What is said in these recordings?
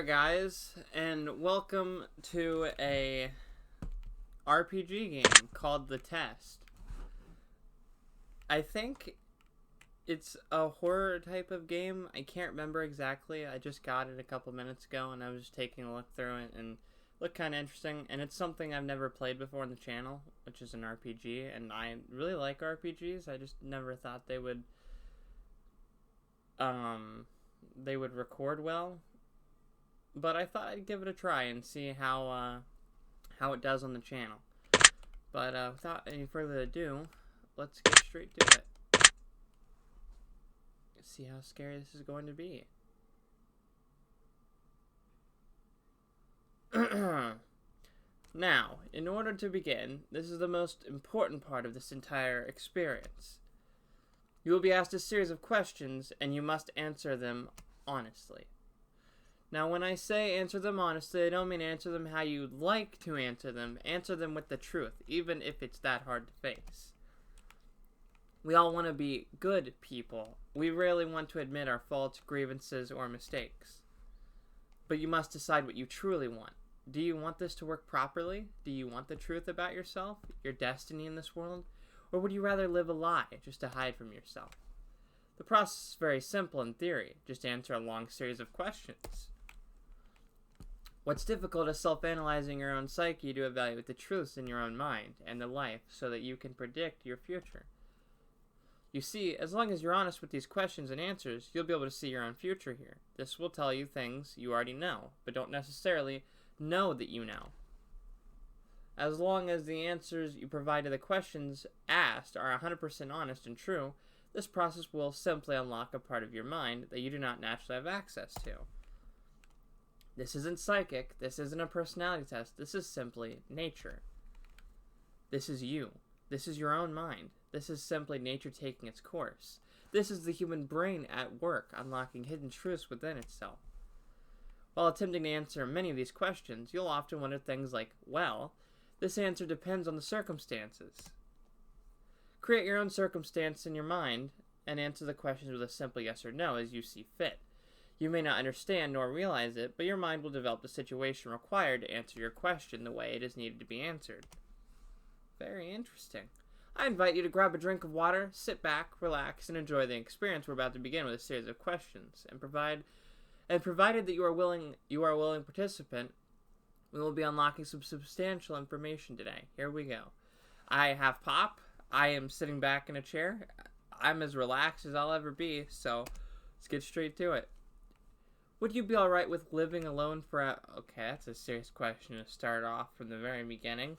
guys, and welcome to a RPG game called The Test. I think it's a horror type of game. I can't remember exactly. I just got it a couple minutes ago, and I was just taking a look through it, and it looked kind of interesting. And it's something I've never played before on the channel, which is an RPG, and I really like RPGs. I just never thought they would record well. But I thought I'd give it a try and see how it does on the channel. But without any further ado, let's get straight to it. Let's see how scary this is going to be. Now, in order to begin, this is the most important part of this entire experience. You will be asked a series of questions, and you must answer them honestly. Now, when I say answer them honestly, I don't mean answer them how you'd like to answer them. Answer them with the truth, even if it's that hard to face. We all want to be good people. We rarely want to admit our faults, grievances, or mistakes. But you must decide what you truly want. Do you want this to work properly? Do you want the truth about yourself, your destiny in this world? Or would you rather live a lie just to hide from yourself? The process is very simple in theory. Just answer a long series of questions. What's difficult is self-analyzing your own psyche to evaluate the truths in your own mind and the life so that you can predict your future. You see, as long as you're honest with these questions and answers, you'll be able to see your own future here. This will tell you things you already know, but don't necessarily know that you know. As long as the answers you provide to the questions asked are 100% honest and true, this process will simply unlock a part of your mind that you do not naturally have access to. This isn't psychic, this isn't a personality test, this is simply nature. This is you. This is your own mind. This is simply nature taking its course. This is the human brain at work, unlocking hidden truths within itself. While attempting to answer many of these questions, you'll often wonder things like, well, this answer depends on the circumstances. Create your own circumstance in your mind and answer the questions with a simple yes or no as you see fit. You may not understand nor realize it, but your mind will develop the situation required to answer your question the way it is needed to be answered. Very interesting. I invite you to grab a drink of water, sit back, relax, and enjoy the experience. We're about to begin with a series of questions, and provided that you are a willing participant, we will be unlocking some substantial information today. Here we go. I have Pop. I am sitting back in a chair. I'm as relaxed as I'll ever be, so let's get straight to it. Would you be alright with living alone forever? Okay, that's a serious question to start off from the very beginning.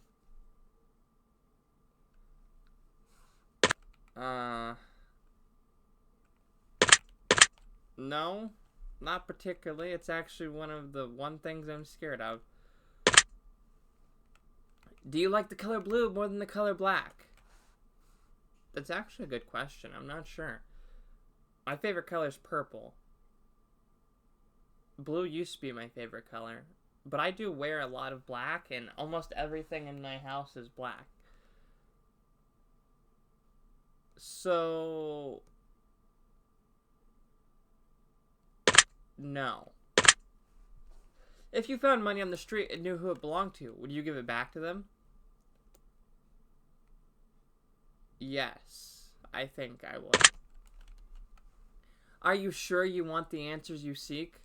No, not particularly. It's actually one of the things I'm scared of. Do you like the color blue more than the color black? That's actually a good question. I'm not sure. My favorite color is purple. Blue used to be my favorite color, but I do wear a lot of black, and almost everything in my house is black. So, no. If you found money on the street and knew who it belonged to, would you give it back to them? Yes, I think I would. Are you sure you want the answers you seek?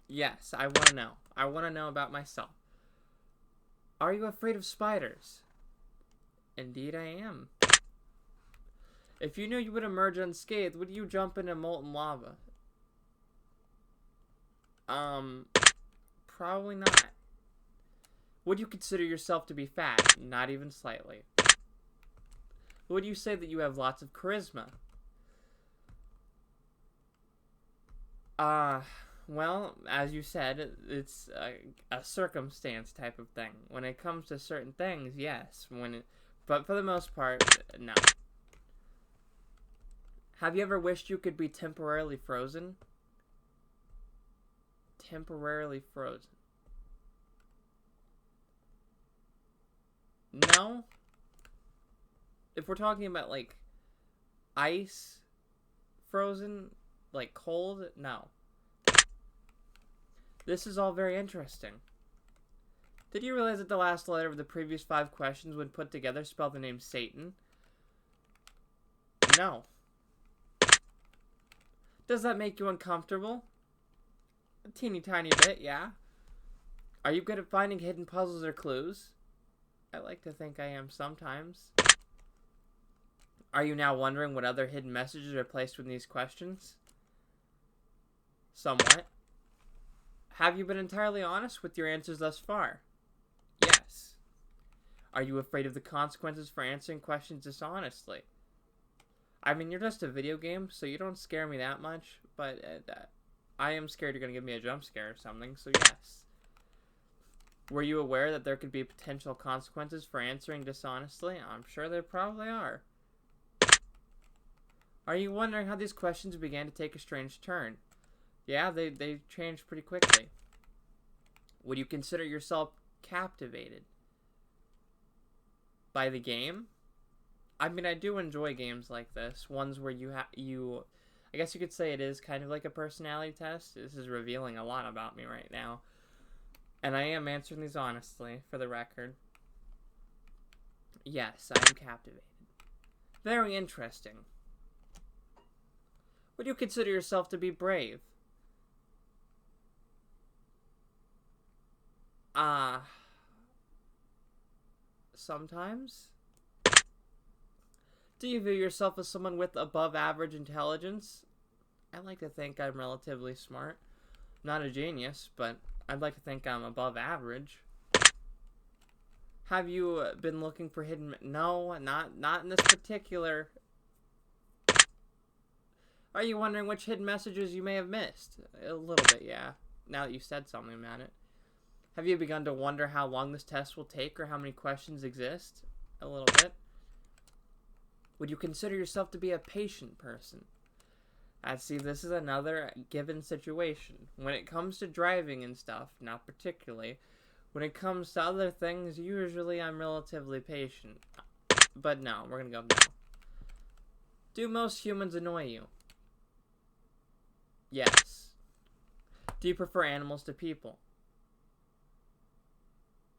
Yes, I want to know. I want to know about myself. Are you afraid of spiders? Indeed I am. If you knew you would emerge unscathed, would you jump into molten lava? Probably not. Would you consider yourself to be fat? Not even slightly. Would you say that you have lots of charisma? Well, as you said, it's a circumstance type of thing. When it comes to certain things, yes. But for the most part, no. Have you ever wished you could be temporarily frozen? Temporarily frozen. No? If we're talking about, like, ice Frozen? Like cold? No. This is all very interesting. Did you realize that the last letter of the previous 5 questions, when put together, spell the name Satan? No. Does that make you uncomfortable? A teeny tiny bit, yeah. Are you good at finding hidden puzzles or clues? I like to think I am sometimes. Are you now wondering what other hidden messages are placed within these questions? Somewhat. Have you been entirely honest with your answers thus far? Yes. Are you afraid of the consequences for answering questions dishonestly? I mean, you're just a video game, so you don't scare me that much, but I am scared you're going to give me a jump scare or something, so yes. Were you aware that there could be potential consequences for answering dishonestly? I'm sure there probably are. Are you wondering how these questions began to take a strange turn? Yeah, they changed pretty quickly. Would you consider yourself captivated by the game? I mean, I do enjoy games like this. Ones where I guess you could say it is kind of like a personality test. This is revealing a lot about me right now. And I am answering these honestly, for the record. Yes, I am captivated. Very interesting. Would you consider yourself to be brave? Sometimes? Do you view yourself as someone with above average intelligence? I like to think I'm relatively smart. Not a genius, but I'd like to think I'm above average. Have you been looking for hidden... No, not in this particular... Are you wondering which hidden messages you may have missed? A little bit, yeah. Now that you said something about it. Have you begun to wonder how long this test will take or how many questions exist? A little bit. Would you consider yourself to be a patient person? See, this is another given situation. When it comes to driving and stuff, not particularly. When it comes to other things, usually I'm relatively patient. But no, we're gonna go no. Do most humans annoy you? Yes. Do you prefer animals to people?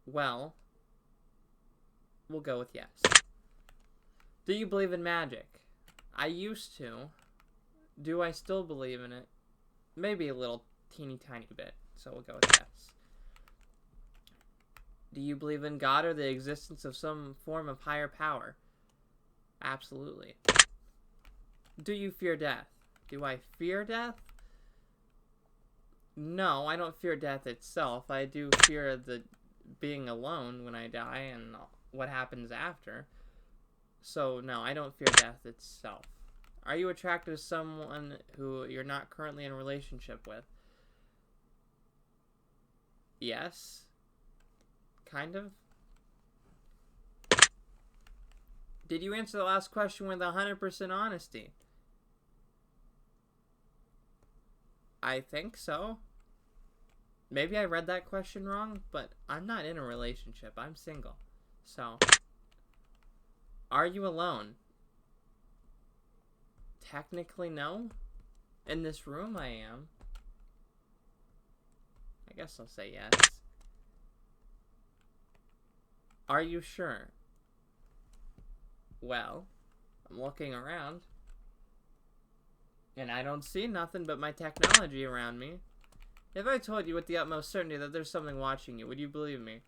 Well, we'll go with yes. Do you believe in magic? I used to. Do I still believe in it? Maybe a little teeny tiny bit, so we'll go with yes. Do you believe in God or the existence of some form of higher power? Absolutely. Do you fear death? Do I fear death? No, I don't fear death itself. I do fear the being alone when I die and what happens after. So, no, I don't fear death itself. Are you attracted to someone who you're not currently in a relationship with? Yes. Kind of. Did you answer the last question with 100% honesty? I think so. Maybe I read that question wrong, but I'm not in a relationship. I'm single. So, are you alone? Technically, no. In this room, I am. I guess I'll say yes. Are you sure? Well, I'm looking around. And I don't see nothing but my technology around me. If I told you with the utmost certainty that there's something watching you, would you believe me?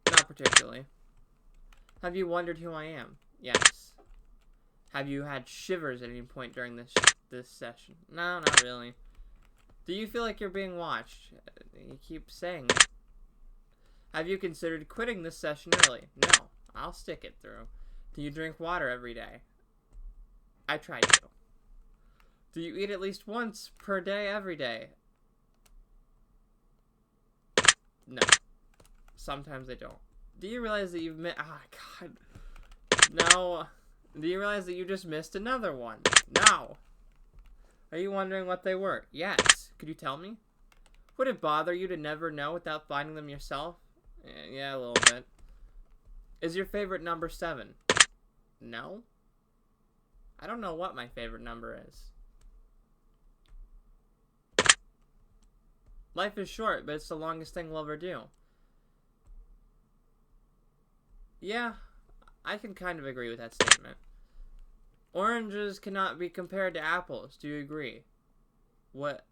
Not particularly. Have you wondered who I am? Yes. Have you had shivers at any point during this session? No, not really. Do you feel like you're being watched? You keep saying it. Have you considered quitting this session early? No, I'll stick it through. Do you drink water every day? I try to. Do you eat at least once per day every day? No. Sometimes I don't. Do you realize that you've missed... Oh, God. No. Do you realize that you just missed another one? No. Are you wondering what they were? Yes. Could you tell me? Would it bother you to never know without finding them yourself? Yeah, a little bit. Is your favorite number 7? No? I don't know what my favorite number is. Life is short, but it's the longest thing we'll ever do. Yeah, I can kind of agree with that statement. Oranges cannot be compared to apples. Do you agree? What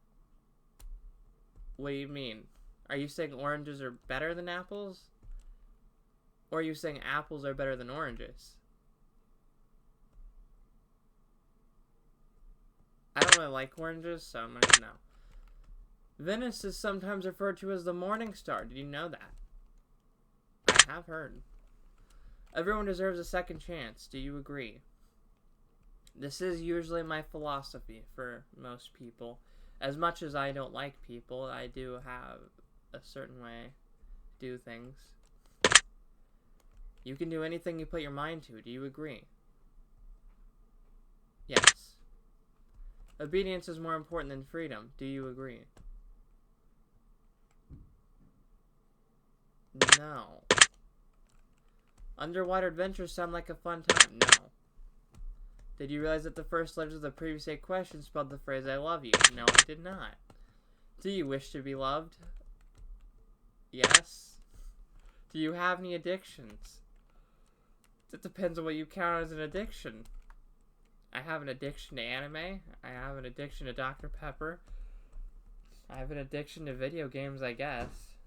do you mean? Are you saying oranges are better than apples? Or are you saying apples are better than oranges? I don't really like oranges, so I'm not gonna know. Venus is sometimes referred to as the morning star. Did you know that? I have heard. Everyone deserves a second chance. Do you agree? This is usually my philosophy for most people. As much as I don't like people, I do have a certain way to do things. You can do anything you put your mind to. Do you agree? Yes. Obedience is more important than freedom. Do you agree? No. Underwater adventures sound like a fun time. No. Did you realize that the first letters of the previous 8 questions spelled the phrase I love you? No, I did not. Do you wish to be loved? Yes. Do you have any addictions? It depends on what you count as an addiction. I have an addiction to anime. I have an addiction to Dr. Pepper. I have an addiction to video games, I guess.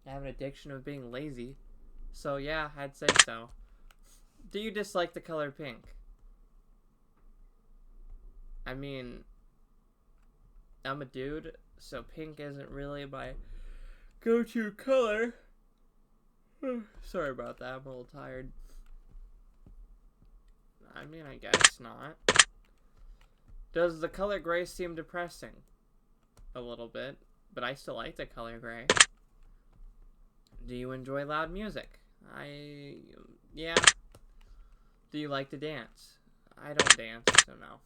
I have an addiction of being lazy. So yeah, I'd say so. Do you dislike the color pink? I mean, I'm a dude, so pink isn't really my go-to color. Sorry about that, I'm a little tired. I mean, I guess not. Does the color gray seem depressing? A little bit, but I still like the color gray. Do you enjoy loud music? Yeah. Do you like to dance? I don't dance, so no.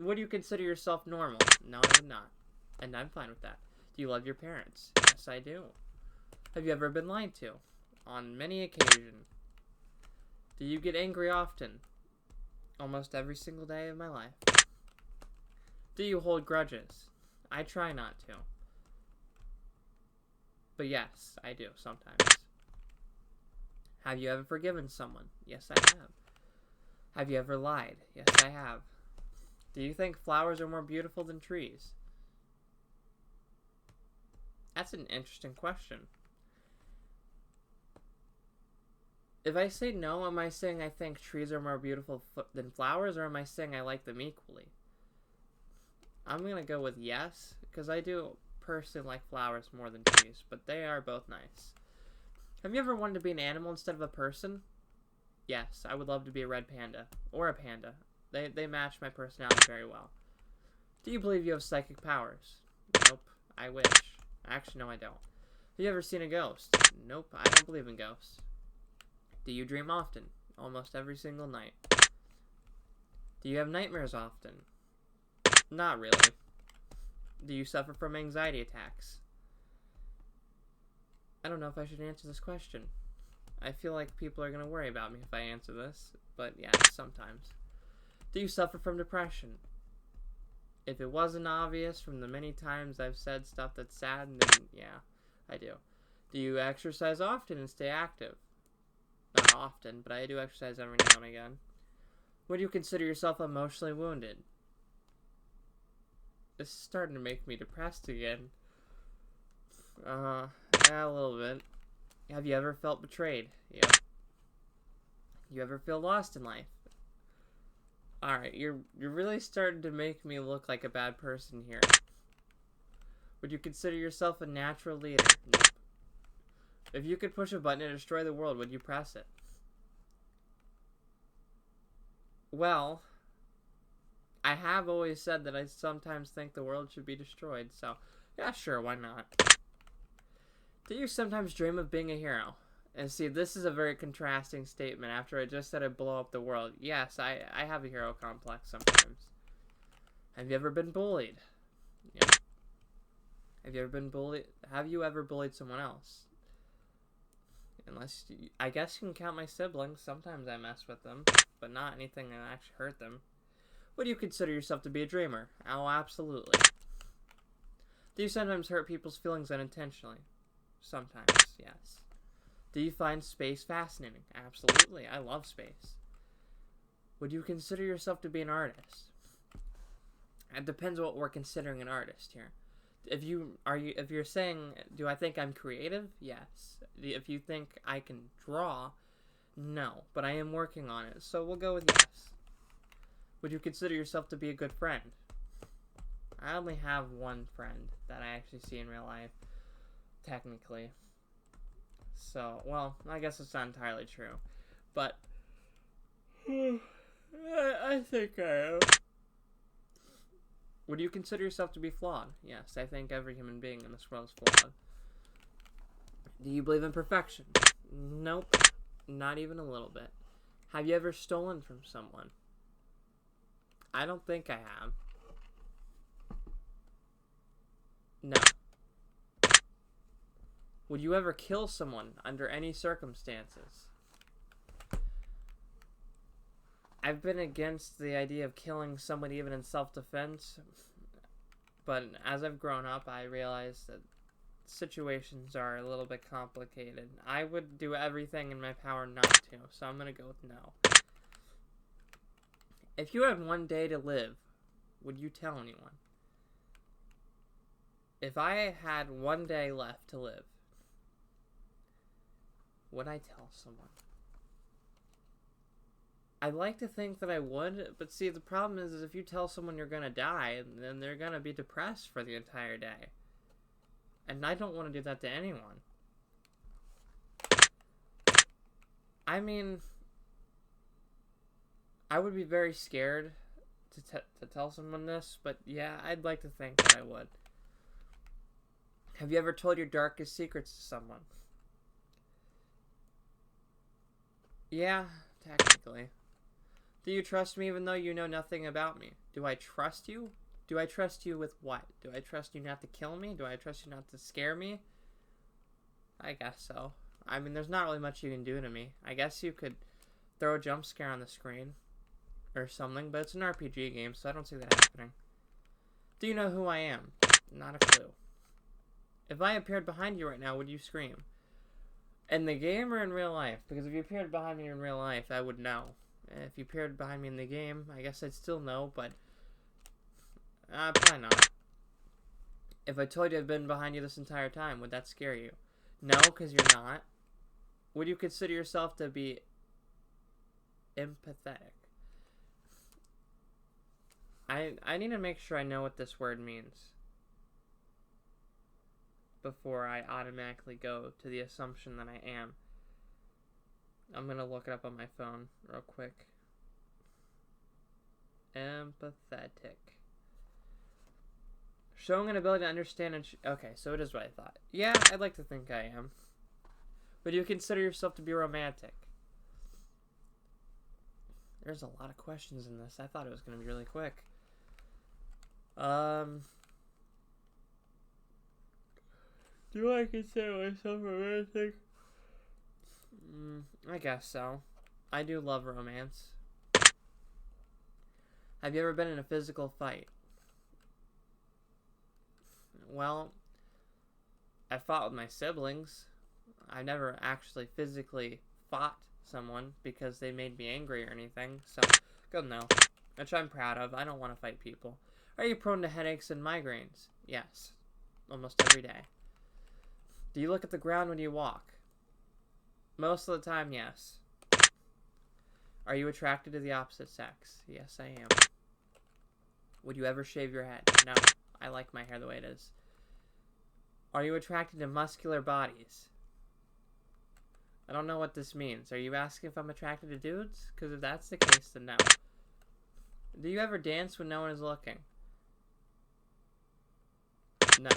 Would you consider yourself normal? No, I would not. And I'm fine with that. Do you love your parents? Yes, I do. Have you ever been lied to? On many occasions. Do you get angry often? Almost every single day of my life. Do you hold grudges? I try not to. But yes, I do sometimes. Have you ever forgiven someone? Yes, I have. Have you ever lied? Yes, I have. Do you think flowers are more beautiful than trees? That's an interesting question. If I say no, am I saying I think trees are more beautiful than flowers, or am I saying I like them equally? I'm going to go with yes, because I do personally like flowers more than trees, but they are both nice. Have you ever wanted to be an animal instead of a person? Yes, I would love to be a red panda, or a panda. They match my personality very well. Do you believe you have psychic powers? Nope, I wish. Actually, no, I don't. Have you ever seen a ghost? Nope, I don't believe in ghosts. Do you dream often? Almost every single night. Do you have nightmares often? Not really. Do you suffer from anxiety attacks? I don't know if I should answer this question. I feel like people are going to worry about me if I answer this, but yeah, sometimes. Do you suffer from depression? If it wasn't obvious from the many times I've said stuff that's sad, then yeah, I do. Do you exercise often and stay active? Not often, but I do exercise every now and again. Would you consider yourself emotionally wounded? This is starting to make me depressed again. Yeah, a little bit. Have you ever felt betrayed? Yep. You ever feel lost in life? Alright, you're really starting to make me look like a bad person here. Would you consider yourself a natural leader? Nope. If you could push a button and destroy the world, would you press it? Well, I have always said that I sometimes think the world should be destroyed, so yeah, sure, why not? Do you sometimes dream of being a hero? And see, this is a very contrasting statement after I just said I'd blow up the world. Yes, I have a hero complex sometimes. Have you ever been bullied? Yeah. Have you ever been bullied? Have you ever bullied someone else? I guess you can count my siblings. Sometimes I mess with them, but not anything that actually hurt them. Would you consider yourself to be a dreamer? Oh, absolutely. Do you sometimes hurt people's feelings unintentionally? Sometimes, yes. Do you find space fascinating? Absolutely. I love space. Would you consider yourself to be an artist? It depends what we're considering an artist here. If you're saying, do I think I'm creative? Yes. If you think I can draw, no. But I am working on it, so we'll go with yes. Would you consider yourself to be a good friend? I only have one friend that I actually see in real life, technically. So, well, I guess it's not entirely true. But, I think I am. Would you consider yourself to be flawed? Yes, I think every human being in this world is flawed. Do you believe in perfection? Nope. Not even a little bit. Have you ever stolen from someone? I don't think I have. No. Would you ever kill someone under any circumstances? I've been against the idea of killing somebody even in self-defense, but as I've grown up, I realize that situations are a little bit complicated. I would do everything in my power not to, so I'm going to go with no. If you had one day to live, would you tell anyone? If I had one day left to live, would I tell someone? I'd like to think that I would, but see, the problem is if you tell someone you're gonna die, then they're gonna be depressed for the entire day. And I don't want to do that to anyone. I mean, I would be very scared to tell someone this, but yeah, I'd like to think that I would. Have you ever told your darkest secrets to someone? Yeah, technically. Do you trust me even though you know nothing about me? Do I trust you? Do I trust you with what? Do I trust you not to kill me? Do I trust you not to scare me? I guess so. I mean, there's not really much you can do to me. I guess you could throw a jump scare on the screen or something, but it's an RPG game, so I don't see that happening. Do you know who I am? Not a clue. If I appeared behind you right now, would you scream? In the game or in real life? Because if you appeared behind me in real life, I would know. If you appeared behind me in the game, I guess I'd still know, but probably not. If I told you I've been behind you this entire time, would that scare you? No, because you're not. Would you consider yourself to be empathetic? I need to make sure I know what this word means before I automatically go to the assumption that I am. I'm going to look it up on my phone real quick. Empathetic. Showing an ability to understand and... okay, so it is what I thought. Yeah, I'd like to think I am. Would you consider yourself to be romantic? There's a lot of questions in this. I thought it was going to be really quick. Do I consider myself romantic? I guess so. I do love romance. Have you ever been in a physical fight? Well, I fought with my siblings. I never actually physically fought someone because they made me angry or anything. So, good no. Which I'm proud of. I don't want to fight people. Are you prone to headaches and migraines? Yes. Almost every day. Do you look at the ground when you walk? Most of the time, yes. Are you attracted to the opposite sex? Yes, I am. Would you ever shave your head? No. I like my hair the way it is. Are you attracted to muscular bodies? I don't know what this means. Are you asking if I'm attracted to dudes? Because if that's the case, then no. Do you ever dance when no one is looking? No.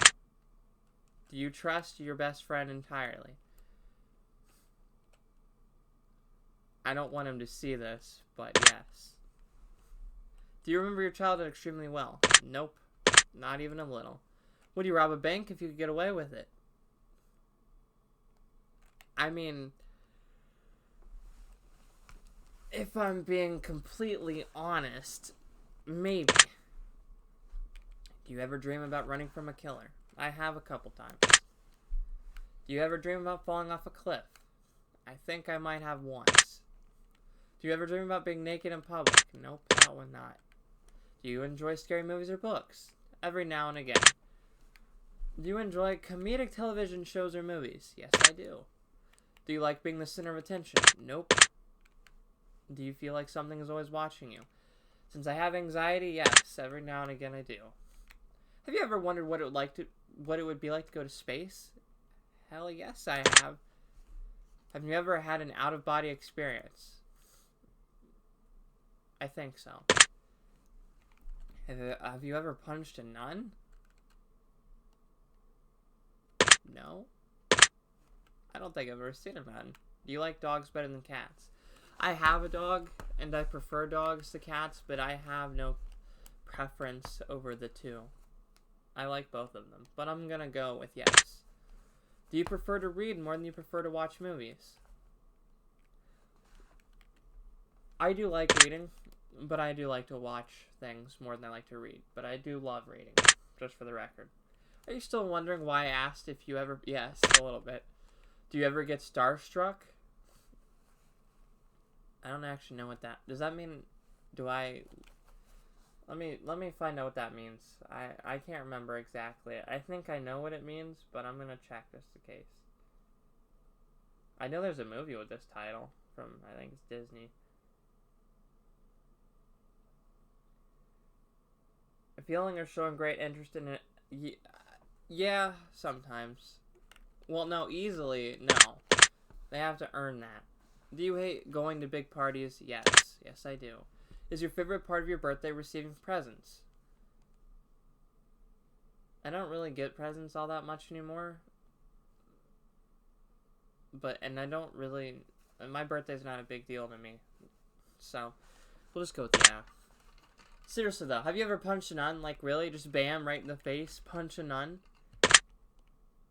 Do you trust your best friend entirely? I don't want him to see this, but yes. Do you remember your childhood extremely well? Nope. Not even a little. Would you rob a bank if you could get away with it? I mean, if I'm being completely honest, maybe. Do you ever dream about running from a killer? I have a couple times. Do you ever dream about falling off a cliff? I think I might have once. Do you ever dream about being naked in public? Nope, that one not. Do you enjoy scary movies or books? Every now and again. Do you enjoy comedic television shows or movies? Yes, I do. Do you like being the center of attention? Nope. Do you feel like something is always watching you? Since I have anxiety, yes, every now and again I do. Have you ever wondered what it would be like to go to space? Hell yes, I have. Have you ever had an out-of-body experience? I think so. Have you ever punched a nun? No. I don't think I've ever seen a nun. Do you like dogs better than cats? I have a dog, and I prefer dogs to cats, but I have no preference over the two. I like both of them, but I'm gonna go with yes. Do you prefer to read more than you prefer to watch movies? I do like reading, but I do like to watch things more than I like to read. But I do love reading, just for the record. Are you still wondering why I asked if you ever... Yes, a little bit. Do you ever get starstruck? I don't actually know what that... Does that mean... Do I... Let me find out what that means. I can't remember exactly. I think I know what it means, but I'm gonna check just in case. I know there's a movie with this title from, I think it's Disney. Feeling or showing great interest in it. Yeah, sometimes. Well, no, easily, no. They have to earn that. Do you hate going to big parties? Yes. Yes, I do. Is your favorite part of your birthday receiving presents? I don't really get presents all that much anymore. And I don't really... My birthday's not a big deal to me. So, we'll just go with yeah. Seriously though, have you ever punched a nun? Like really? Just bam, right in the face? Punch a nun?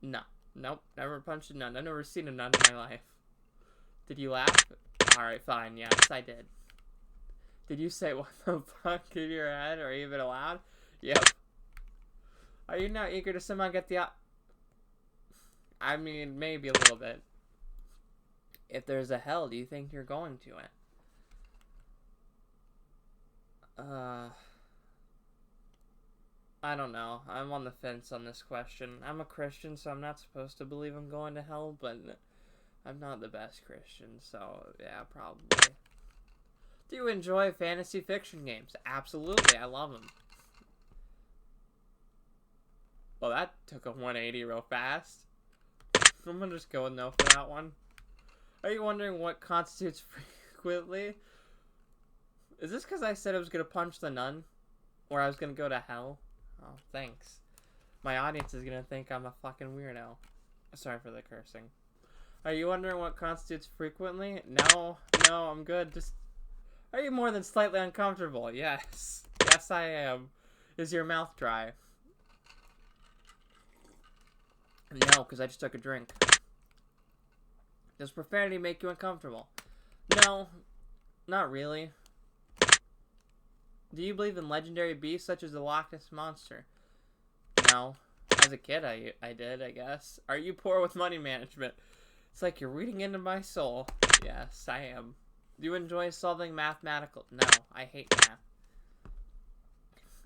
No. Nope. Never punched a nun. I've never seen a nun in my life. Did you laugh? Alright, fine. Yes, I did. Did you say what the fuck in your head or even aloud? Yep. Are you now eager to somehow get the... I mean, maybe a little bit. If there's a hell, do you think you're going to it? I don't know. I'm on the fence on this question. I'm a Christian, so I'm not supposed to believe I'm going to hell, but I'm not the best Christian, so yeah, probably. Do you enjoy fantasy fiction games? Absolutely, I love them. Well, that took a 180 real fast. I'm gonna just go with no for that one. Are you wondering what constitutes frequently? Is this because I said I was gonna punch the nun? Or I was gonna go to hell? Oh, thanks. My audience is gonna think I'm a fucking weirdo. Sorry for the cursing. Are you wondering what constitutes frequently? No, I'm good. Just... Are you more than slightly uncomfortable? Yes. Yes, I am. Is your mouth dry? No, because I just took a drink. Does profanity make you uncomfortable? No, not really. Do you believe in legendary beasts such as the Loch Ness Monster? No. As a kid, I did, I guess. Are you poor with money management? It's like you're reading into my soul. Yes, I am. Do you enjoy solving mathematical... No, I hate math.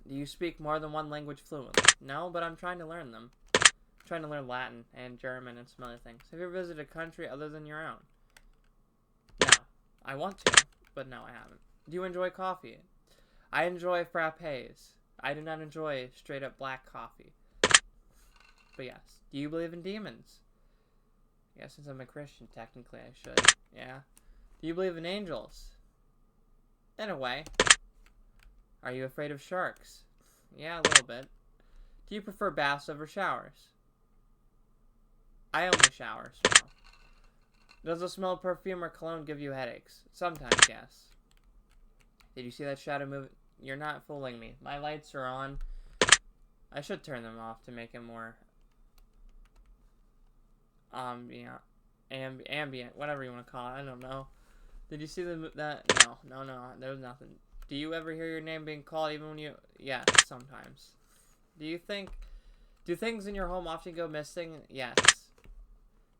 Do you speak more than one language fluently? No, but I'm trying to learn them. I'm trying to learn Latin and German and some other things. Have you ever visited a country other than your own? No. I want to, but no, I haven't. Do you enjoy coffee? I enjoy frappes. I do not enjoy straight up black coffee. But yes. Do you believe in demons? Yeah, since I'm a Christian, technically I should. Yeah. Do you believe in angels? In a way. Are you afraid of sharks? Yeah, a little bit. Do you prefer baths over showers? I only shower, so. Does the smell of perfume or cologne give you headaches? Sometimes, yes. Did you see that shadow move? You're not fooling me. My lights are on. I should turn them off to make it more... yeah. ambient, whatever you want to call it. I don't know. Did you see that? No. There was nothing. Do you ever hear your name being called even when you? Yes, sometimes. Do things in your home often go missing? Yes.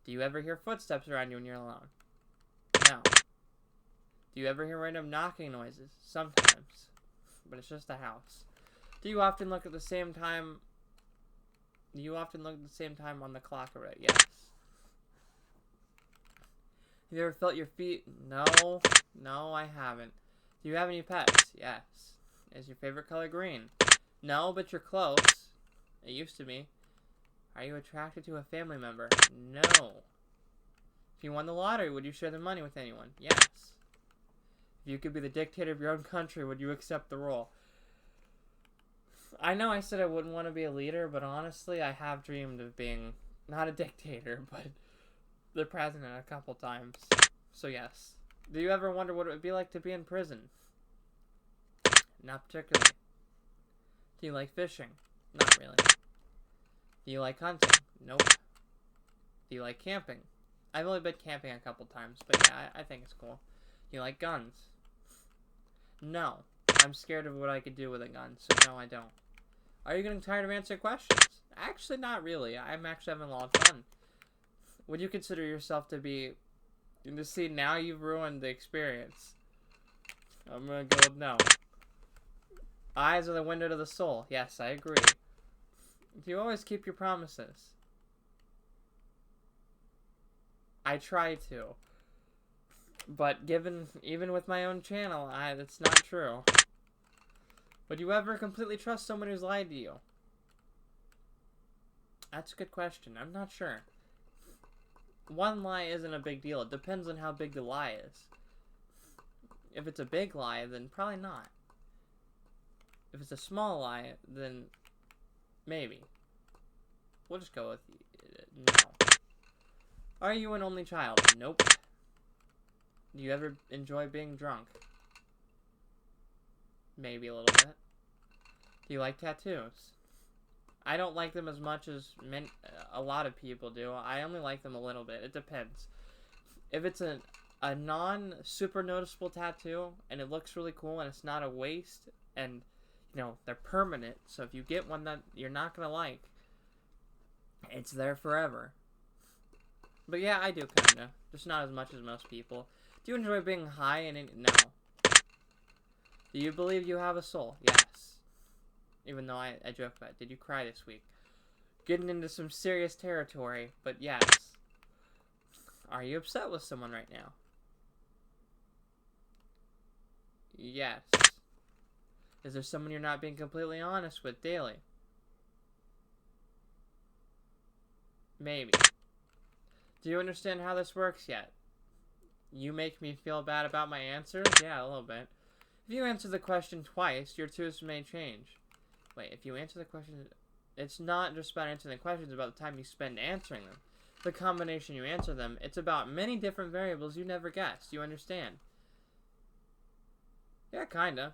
Do you ever hear footsteps around you when you're alone? No. Do you ever hear random knocking noises? Sometimes. But it's just a house. Do you often look at the same time? On the clock already? Yes. Have you ever felt your feet? No. No, I haven't. Do you have any pets? Yes. Is your favorite color green? No, but you're close. It used to be. Are you attracted to a family member? No. If you won the lottery, would you share the money with anyone? Yes. If you could be the dictator of your own country, would you accept the role? I know I said I wouldn't want to be a leader, but honestly, I have dreamed of being, not a dictator, but the president a couple times. So yes. Do you ever wonder what it would be like to be in prison? Not particularly. Do you like fishing? Not really. Do you like hunting? Nope. Do you like camping? I've only been camping a couple times, but yeah, I think it's cool. Do you like guns? No. I'm scared of what I could do with a gun, so no, I don't. Are you getting tired of answering questions? Actually, not really. I'm actually having a lot of fun. Would you consider yourself to be... See, now you've ruined the experience. I'm gonna go with no. Eyes are the window to the soul. Yes, I agree. Do you always keep your promises? I try to. But even with my own channel, that's not true. Would you ever completely trust someone who's lied to you? That's a good question. I'm not sure. One lie isn't a big deal. It depends on how big the lie is. If it's a big lie, then probably not. If it's a small lie, then maybe. We'll just go with no. Are you an only child? Nope. Do you ever enjoy being drunk? Maybe a little bit. Do you like tattoos? I don't like them as much as a lot of people do. I only like them a little bit. It depends. If it's a non-super noticeable tattoo and it looks really cool and it's not a waste and, you know, they're permanent, so if you get one that you're not going to like, it's there forever. But yeah, I do kind of. Just not as much as most people. Do you enjoy being high and no. Do you believe you have a soul? Yes. Even though I joke about it. Did you cry this week? Getting into some serious territory, but yes. Are you upset with someone right now? Yes. Is there someone you're not being completely honest with daily? Maybe. Do you understand how this works yet? You make me feel bad about my answers? Yeah, a little bit. If you answer the question twice, your twos may change. Wait, if you answer the question... It's not just about answering the questions, it's about the time you spend answering them. The combination you answer them, it's about many different variables you never guessed. You understand? Yeah, kinda.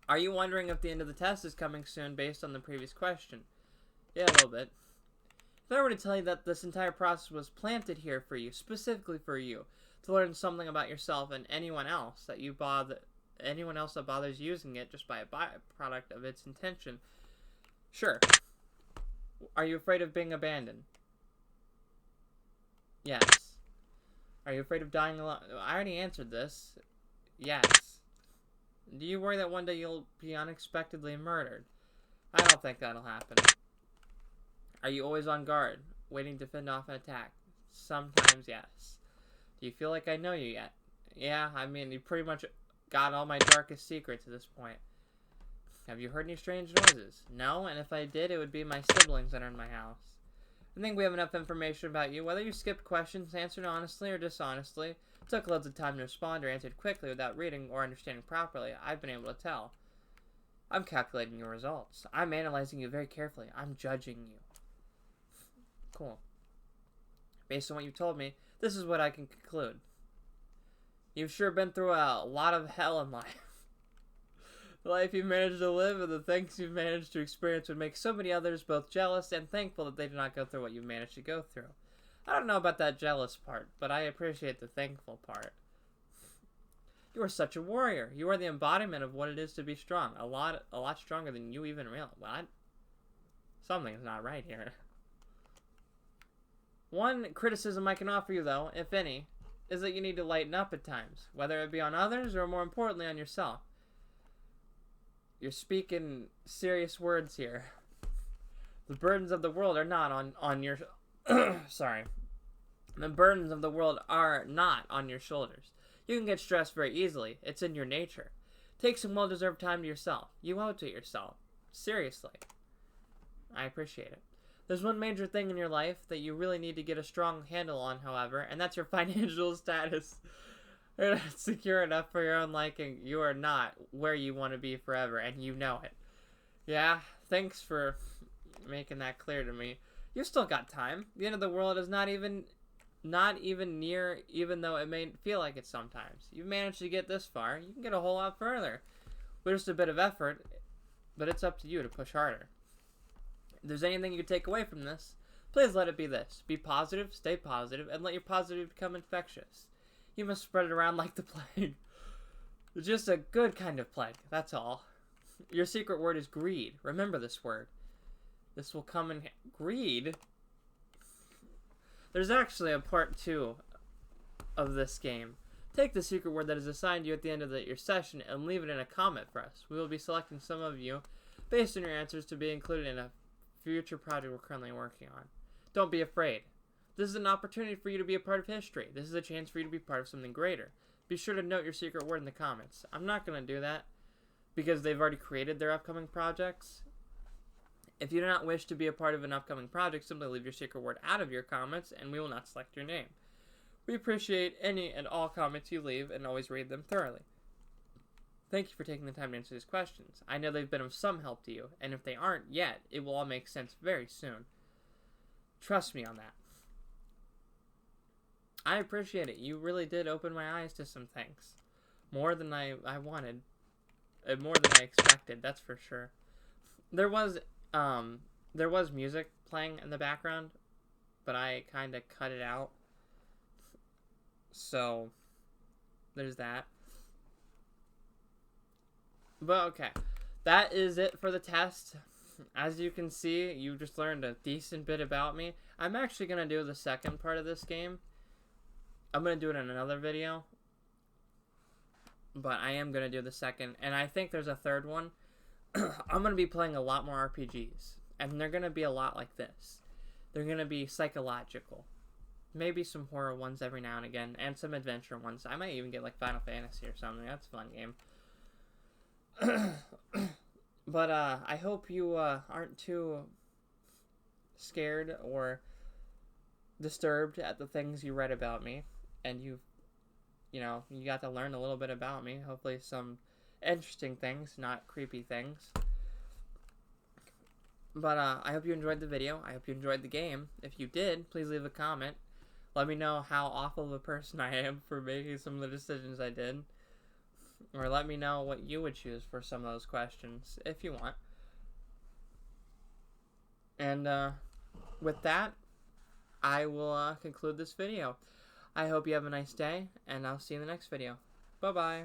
Are you wondering if the end of the test is coming soon based on the previous question? Yeah, a little bit. If I were to tell you that this entire process was planted here for you, specifically for you, to learn something about yourself and anyone else that bothers using it just by a byproduct of its intention, sure. Are you afraid of being abandoned? Yes. Are you afraid of dying alone? I already answered this. Yes. Do you worry that one day you'll be unexpectedly murdered? I don't think that'll happen. Are you always on guard, waiting to fend off an attack? Sometimes, yes. Do you feel like I know you yet? Yeah, I mean, you pretty much got all my darkest secrets at this point. Have you heard any strange noises? No, and if I did, it would be my siblings that are in my house. I think we have enough information about you. Whether you skipped questions, answered honestly or dishonestly, took loads of time to respond, or answered quickly without reading or understanding properly, I've been able to tell. I'm calculating your results. I'm analyzing you very carefully. I'm judging you. Cool. Based on what you've told me, this is what I can conclude. You've sure been through a lot of hell in life. The life you've managed to live and the things you've managed to experience would make so many others both jealous and thankful that they did not go through what you've managed to go through. I don't know about that jealous part, but I appreciate the thankful part. You are such a warrior. You are the embodiment of what it is to be strong. A lot stronger than you even realize. What? Something's not right here. One criticism I can offer you, though, if any, is that you need to lighten up at times, whether it be on others or, more importantly, on yourself. You're speaking serious words here. The burdens of the world are not on your... Sorry. The burdens of the world are not on your shoulders. You can get stressed very easily. It's in your nature. Take some well-deserved time to yourself. You owe it to yourself. Seriously. I appreciate it. There's one major thing in your life that you really need to get a strong handle on, however, and that's your financial status. You're not secure enough for your own liking. You are not where you want to be forever, and you know it. Yeah, thanks for making that clear to me. You still got time. The end of the world is not even near, even though it may feel like it sometimes. You've managed to get this far. You can get a whole lot further. With just a bit of effort, but it's up to you to push harder. If there's anything you can take away from this, please let it be this. Be positive, stay positive, and let your positivity become infectious. You must spread it around like the plague. It's just a good kind of plague, that's all. Your secret word is greed. Remember this word. This will come in greed? There's actually a part 2 of this game. Take the secret word that is assigned you at the end of your session and leave it in a comment for us. We will be selecting some of you based on your answers to be included in a future project we're currently working on. Don't be afraid. This is an opportunity for you to be a part of history. This is a chance for you to be part of something greater. Be sure to note your secret word in the comments. I'm not going to do that because they've already created their upcoming projects. If you do not wish to be a part of an upcoming project, simply leave your secret word out of your comments and we will not select your name. We appreciate any and all comments you leave and always read them thoroughly. Thank you for taking the time to answer these questions. I know they've been of some help to you, and if they aren't yet, it will all make sense very soon. Trust me on that. I appreciate it. You really did open my eyes to some things. More than I wanted. And more than I expected, that's for sure. There was music playing in the background, but I kind of cut it out. So, there's that. But okay, that is it for the test. As you can see, you just learned a decent bit about me. I'm actually going to do the second part of this game. I'm going to do it in another video. But I am going to do the second. And I think there's a third one. I'm going to be playing a lot more RPGs. And they're going to be a lot like this. They're going to be psychological. Maybe some horror ones every now and again. And some adventure ones. I might even get like Final Fantasy or something. That's a fun game. But I hope you aren't too scared or disturbed at the things you read about me, and you got to learn a little bit about me. Hopefully some interesting things, not creepy things. But I hope you enjoyed the video. I hope you enjoyed the game. If you did, please leave a comment. Let me know how awful of a person I am for making some of the decisions I did. Or let me know what you would choose for some of those questions, if you want. And with that, I will conclude this video. I hope you have a nice day, and I'll see you in the next video. Bye-bye.